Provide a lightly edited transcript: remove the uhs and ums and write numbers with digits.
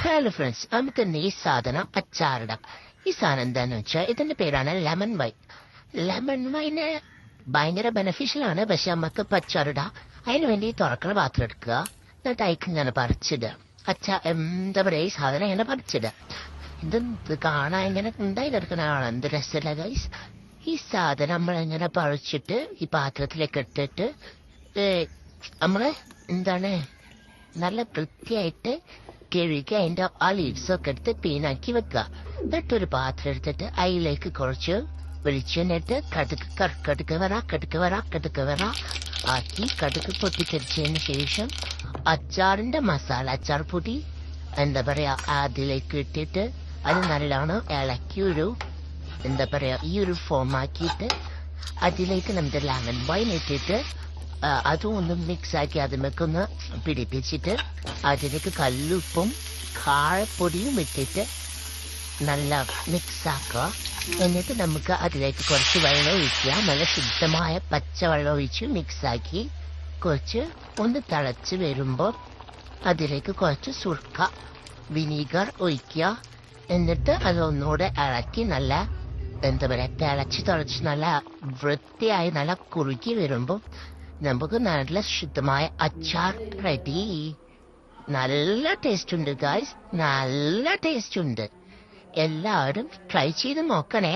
Hello friends, നമുക്ക് ഇന്ന് ഈ സാധനം അച്ചാറിടാം. ഈ സാധനം എന്താന്ന് വെച്ചാൽ ഇതിന്റെ പേരാണ് ലെമൺ വൈൻ. ലെമൺ വൈന് ഭയങ്കര ബെനഫിഷ്യൽ ആണ്, പക്ഷെ നമുക്ക് ഇപ്പൊ അച്ചാറിടാം. അതിന് വേണ്ടി തുറക്കണ പാത്രം എടുക്കുക, എന്നിട്ട് അയക്ക് ഇങ്ങനെ പറിച്ചിടുക. എന്താ പറയാ, ഈ സാധനം ഇങ്ങനെ പറിച്ചിടുക. ഇത് കാണാൻ ഇങ്ങനെ ഉണ്ടായി കിടക്കുന്നതാണ്, എന്ത് രസമല്ല ഗൈസ്. ഈ സാധനം നമ്മളിങ്ങനെ പറിച്ചിട്ട് ഈ പാത്രത്തിലേക്ക് ഇട്ടിട്ട് നമ്മള് എന്താണ് നല്ല വൃത്തിയായിട്ട് കഴുകി അതിന്റെ ആ ലീവ്സൊക്കെ എടുത്ത് പീനാക്കി വെക്കുക. എന്നിട്ടൊരു പാത്രം എടുത്തിട്ട് അതിലേക്ക് കുറച്ച് വെളിച്ചെണ്ണിട്ട് കടുക്ക് വറ ആക്കി കടുക്ക് പൊട്ടിത്തെറിച്ചതിന് ശേഷം അച്ചാറിന്റെ മസാല, അച്ചാർ പൊടി എന്താ പറയാ അതിലേക്ക് ഇട്ടിട്ട് അത് നല്ലോണം ഇളക്കി എന്താ പറയാ ഈ ഒരു ഫോം ആക്കിയിട്ട് അതിലേക്ക് നമ്മുടെ ലെമൺ വൈൻ ഇട്ടിട്ട് അതും ഒന്ന് മിക്സാക്കി അതിമേക്കൊന്ന് പിടിപ്പിച്ചിട്ട് അതിലേക്ക് കല്ലുപ്പും കാഴപ്പൊടിയും ഇട്ടിട്ട് നല്ല മിക്സാക്കുക. എന്നിട്ട് നമുക്ക് അതിലേക്ക് കുറച്ച് വെള്ളം ഒഴിക്കുക. നല്ല ശുദ്ധമായ പച്ചവെള്ളം ഒഴിച്ച് മിക്സാക്കി കുറച്ച് ഒന്ന് തിളച്ച് വരുമ്പോൾ അതിലേക്ക് കുറച്ച് സുർക്ക വിനീഗർ ഒഴിക്കുക. എന്നിട്ട് അതൊന്നുകൂടെ ഇളക്കി നല്ല എന്താ പറയാ തിളച്ച് നല്ല വൃത്തിയായി നല്ല കുറുക്കി വരുമ്പോൾ നമുക്ക് നല്ല ശുദ്ധമായ അച്ചാർ റെഡി. നല്ല ടേസ്റ്റ് ഉണ്ട് ഗായ്സ്, നല്ല ടേസ്റ്റ് ഉണ്ട്. എല്ലാവരും ട്രൈ ചെയ്ത് നോക്കണേ.